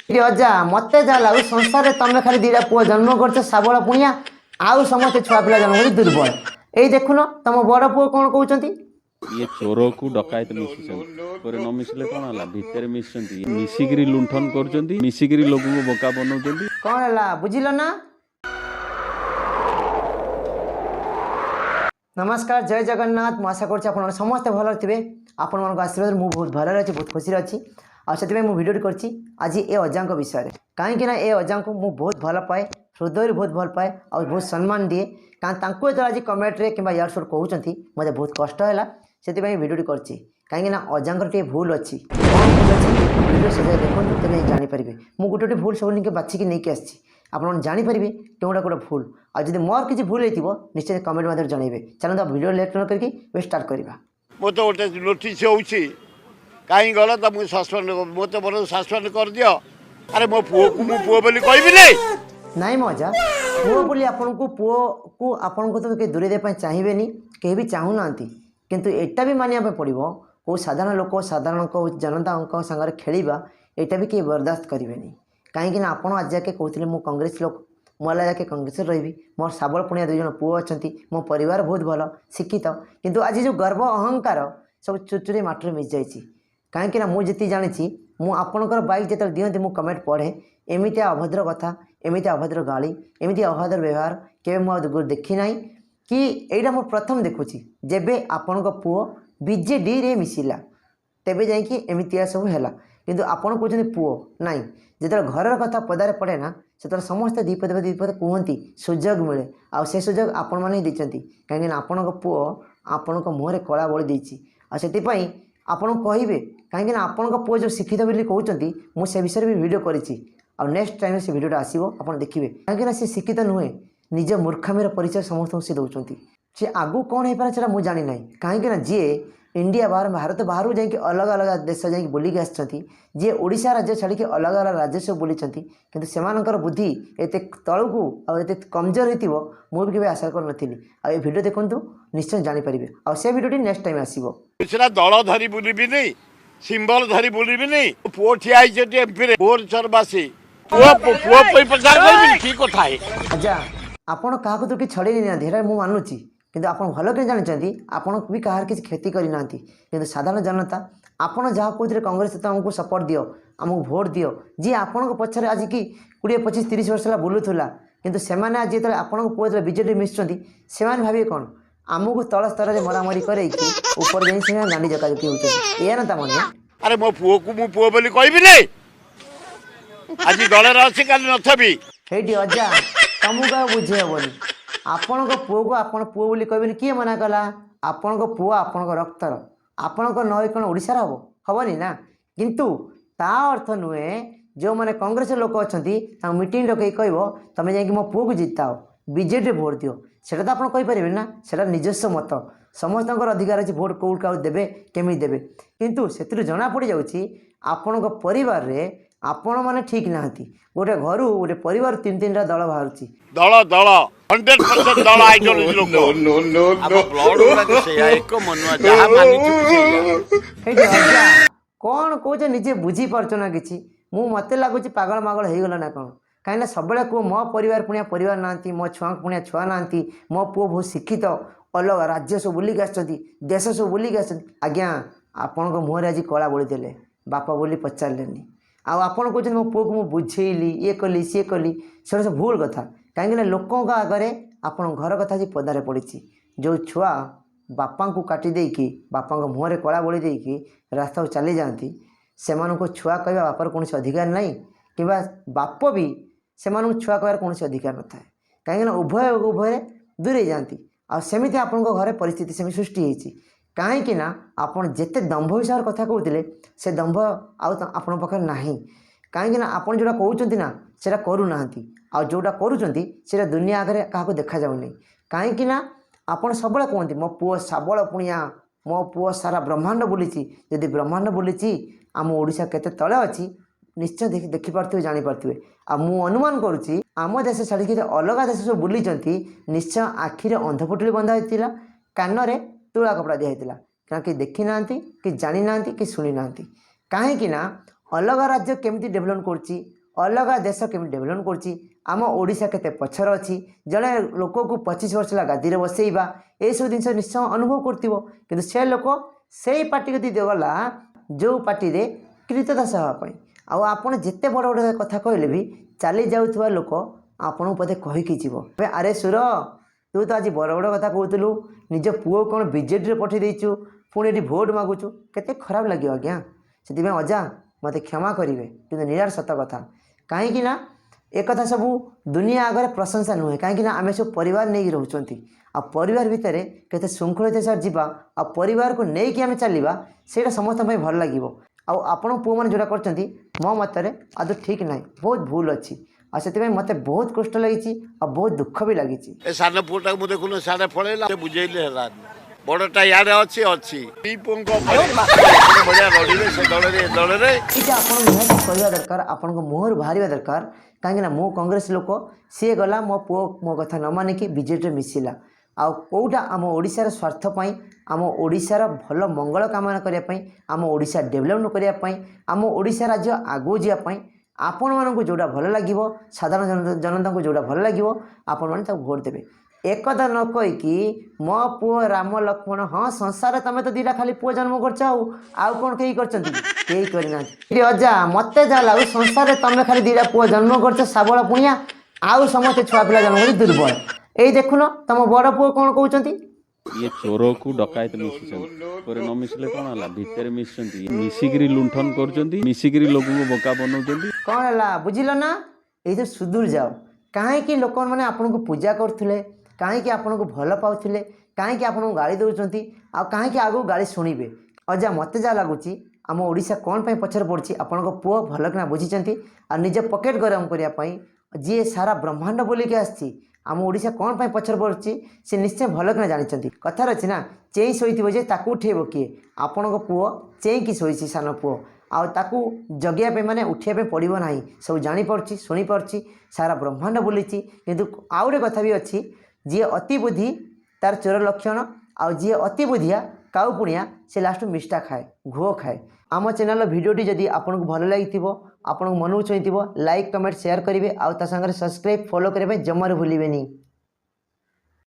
ये अजा मत जा लागू संसार तुम खाली दीटा पुआ जन्म कर शाबल पुणिया आउ समस्त छुआ पिला जन्म कर दुर्बल यही देखुन तुम बड़ पुओ कौन कहते ये चोर को डकायत मिशिछन न मिशिले कौन है भितर मिशिछन मिसिकी लुंठन कर मिसिकी लोक को बोका बनाउछन कौन है बुझिल ना। नमस्कार जय जगन्नाथ मुझे आशा कर समस्ते भल थे आपण मान आशीर्वाद मुझे बहुत भल अच्छी बहुत खुशी अच्छी आते मुझे भिडियो करছি आज ए अजा विषय कहीं ए अजा को मुझे बहुत भल पाए हृदय बहुत भल पाए और बहुत सम्मान दिए कहीं जो आज कमेंट्रे कि यार सब कहते मत बहुत कष्ट है से भिडियो करছি कहीं अजांर टे भूल अच्छी कौन भूल अच्छी भिडियो से देखो तेज जापर मुझे गोटे भूल सब बाछिकी नहीं आसी आपड़ जापर कौटा कौटा भूल आ जब मोर किसी भूल हो निश्चय कमेंट मध्य जनइबे चलो भिडियो लेट न करके स्टार्ट करवा मत गोटे नोटिस हो कहीं गल तो मुझे सस्पेंड मत बड़े सस्पेंड कर दियो अरे मो पुओ को मु पुओ बोली कहबी नहीं नाई मजा पुओ बोली आपन को पुओ को आपन को तो के दूरे दे चाहिए कहीं भी चाहूना किंतु एटा भी मानिया पड़ो को साधारण लोक साधारण जनता सागर खेलवा यहाँ भी कहीं बर्दाश्त करेंगे कहीं आपड़ आज जाके कहते मु कांग्रेस लोक मुझे जाके कांग्रेस रही मोर साबल पुणिया दुई जन पुओ अच्छा मो परिवार बहुत भल शिक्षित किंतु आज जो गर्व अहंकार सब चुचुरी माटर मिस जाइए कहीं मुझे जानी मुझर बाइक जो दिखती मुझे कमेंट पढ़े एमती अभद्र कथा एमती अभद्र गाड़ी एमती अभद्र व्यवहार केवे मुझे देखी ना कि यहाँ मुझे प्रथम देखुची जेबे आपण पुओ बीजेडी रे मिसिला तेबे जाइए एमती सब है किंतु आपण कहते पुओ नाई जो घर कथा पदारे पड़े ना से समस्त दीपद कहती सुजोग मिले आ से सुजोग आपण मैंने देती कहीं आपण पुओ आपण मुहर कला बड़ी देती आपाई आपड़ कहे कहीं आपण पुओ जो शिक्षित बोली कहते मुझे विषय भी भिडियो करी नेक्स्ट टाइम से भिडियोटा आसो आप देखिए कहीं से शिक्षित नुहे निज मूर्खामीर परिचय समस्त से दौरान सी आगू कौन हो पारे मुझे जानी ना कहीं जी इंडिया बाहर भारत बाहर जाकि अलग अलग देश जा बुलिकी आए ओडिशा राज्य छाड़ी अलग अलग राज्य सब बुली किंतु सेमानकर बुद्धि एत तलू आते कमजोर हो मुझे भी आशा कर नी भिडियो देखूँ निश्चय जानीपर आ से भिडियो नेक्स्ट टाइम आसो दल धरी बुलबिनी सिंबल धरी बुलबिनी पुओ ठिया भोर चरबासी पुओ पुओ पचार कर ठीक कथा है अच्छा आपण क्या तो कि छड़े ना मुझे मानुची किंतु आप भल के जानते आपन भी कहार किसी क्षति करना कि साधारण जनता आपड़ जहाँ कहते कांग्रेस तो आमको सपोर्ट दियो आमको भोट दियो जी आपण पछे आज कि 20-25-30 वर्ष है बुलूला किंतु सेमाने आज जो आपण पुओ जो बीजेडी मिशुँच से भावे कौन आमको तल स्तर में मरामरी कर ऊपर जाए गांडी जकाजुकी होती या ना मन अरे मो पुओ को मु पुओ बोली कहबी नहीं आज दल अच्छी काली नथबी हेटी अजा तुमको बुझे हेनी आपण पुओ को आप पुओ बोली कहबे किए मना कला आपण पुओ आपण रक्तर आपण नई कौन ओडिशार हम हेनी ना किंतु ता अर्थ नुहे जो मैंने कांग्रेस लोक अच्छा मीटिंग डकई कह तुम जा मो पुओ को जिताओ बीजेडी भोट दियो से तो आप कहींपारे ना से निजस्व मत समस्त अधिकार अच्छी भोट कौट क्या देवे केमी देवे किंतु से जना पड़ जाऊँ परिवार रे आपण मैंने ठीक ना गोटे घर गोटे परिवार 3-3टा दल बाहर दल दल 100% दल आइडियोलॉजी लोक अब ब्लड वाला से एक मनुआ जहां मानी कौन कहे निजे बुझी पार्छ ना कि मत लगुच पागल मागल हो गला ना कौन कहीं सब कह मो परिवार पुणिया परिवार ना मो छुआ पुणिया छुआ ना मो पुओ बहुत शिक्षित अलग राज्य सब बुलिक आश सब बुलिक आज्ञा आपण मुहर आज कला बोली देले बापा बोली पचारे आपड़ कहते मो पुओ को मुझे बुझेली ये कली सी कली से सब भूल कथा कहीं लोकों आगे आप घर कथा पदारे पड़ी जो छुआ बापा को काटी देकी बापा मुहर कला बोली देकी रास्ता को चली जाती से छुआ कह बापार कौन अधिकार ना कि बाप भी से छुआ कह कौन अधिकार न था कहीं उभय उभय दूरे जाती आमती आप घर परिस्थिति सेम सृष्टि होती कहीं आप जिते दंभ हिसाब कथा कहते से दंभ आपण पाखे ना कहीं आप जोटा कहते ना से करूना आ जोटा करुँच दुनिया आगे क्या देखा जाऊनी कहीं आप सब कहते मो पुओ शाबल पुणिया मो पुओ सारा ब्रह्मांड बुली जदि ब्रह्मांड बुली आम ओडिशा केते तले अच्छी निश्चय देखिपे जानीपे मु अनुमान करुच्ची आम देश छाड़ी अलग देश सब बुली निश्चय आखिरे अंधपुटुली बंधा होता कान में तुला कपड़ा दिखाई कहीं देखी ना कि जानी ना कि शुणी ना कहीं अलग राज्य केमती डेभलप करुच्ची अलग देश केमती डेभलप करुच्ची आम ओडिशा केते पछर अच्छी जड़े लोक को 25 वर्ष है गादी में बसैबा ये सब जिन निश्चय अनुभव करथिबो किंतु से लोक से पार्टी कति गला जो पार्टी रे कृतदास हाँपाई आपण जिते बड़ बड़ कथा कहले भी चली जाऊा लोक आपण पदे कहीकि जीव अरे सुर तू तो आज बड़ बड़ कथा कहतलु निज पुओ कौन बीजेडी पठे देचु पुणी ये भोट मागुचु केते खराब लगे आज्ञा से अजा मत क्षमा करेंगे कि निराट सत कथा कहीं एक कथा सब दुनिया आगे प्रशंसा नुहे कहीं आम सब परिवार नहीं रोच आ परिवार भितर केते श्रृंखलित सर जावा आ परिवार को लेकिन आम चलवा से समस्त भल लगे आपण पुओ मैंने जोड़ा कर मो मतरे आदौ ठीक ना बहुत भूल अच्छी आ से मत बहुत कष्ट लगी बहुत दुख भी लगी ए सान पुओटा मु देखुन सारे पळेला बुझेइले हला बड़टा यार अच्छी अच्छी बढ़िया लड़े से दल ये आप कहवा दरकार आपण मुहर बाहर दरकार कहीं मो कांग्रेस लोक सी गला मो पुओ मो कथा न मानिकी बीजेडी मिसिला आ कौटा आम ओडिशार स्वार्थपाई आम ओडिशार भल मंगल कामना करने आम ओडिशा डेभलप करने आम ओडिशा राज्य आगू जावाई आपण मानक जोड़ा भल लगे साधारण जनता को जोड़ा भल लगे आपण मैंने भोट देवे एक कथा न कहीकि मो पुओ राम लक्ष्मण हाँ संसार तुम तो दीटा खाली पुओ जन्म कर कौन कहीं कर अजा मत जा लगू संसार तुम खाली दीटा पुओ जन्म कर साबल पुणिया आउ समस्त छुआ पिला जन्म कर दुर्बल यही देखुन तुम बड़ पुओ कौन कहते ये चोर को डकायत मिशुचंती न मिशिले कौन है भितर मिशुचंती मिसिकी लुंठन कर मिसिकी लोक को बोका बनाउछंती कौन है बुझिल ना ये सुदूर जाओ कहीं लोक मैंने आपन को पूजा करुले कहीं आपन को भल पाउले कहीं आपन को गाड़ी दौरान कहीं आगू गाड़ी शुणे अजा मत जा लगुच आम ओडिशा कौन पे पछर पड़ी आपण पुओ भल कि बुझी आ निज पकेट गरम करने जी सारा ब्रह्मांड बोलिकी आसी आम ओडिशा कौन पे पछर पड़ी से निश्चय भल कि जानते कथार अच्छी ना चेई शोब जे ताकू उठेब किए आपण पुओ चेईकी शोची सान पुओ आकू जगिया माने उठिया पड़ो ना सब जापी शुणिपार सारा ब्रह्मांड बुली किंतु आउ गए कथा भी अच्छी जी अति बुद्धि तार चोर लक्षण आ जी अति बुद्धिया काउ पुणिया से लास्ट मिष्टा खाए घुओ खाए आम चैनल भिडियोटी जदि आपको भल लगी आपन मन छुई लाइक कमेंट शेयर करेंगे आउ ता संगे सब्सक्राइब फॉलो करने जमार भूलें।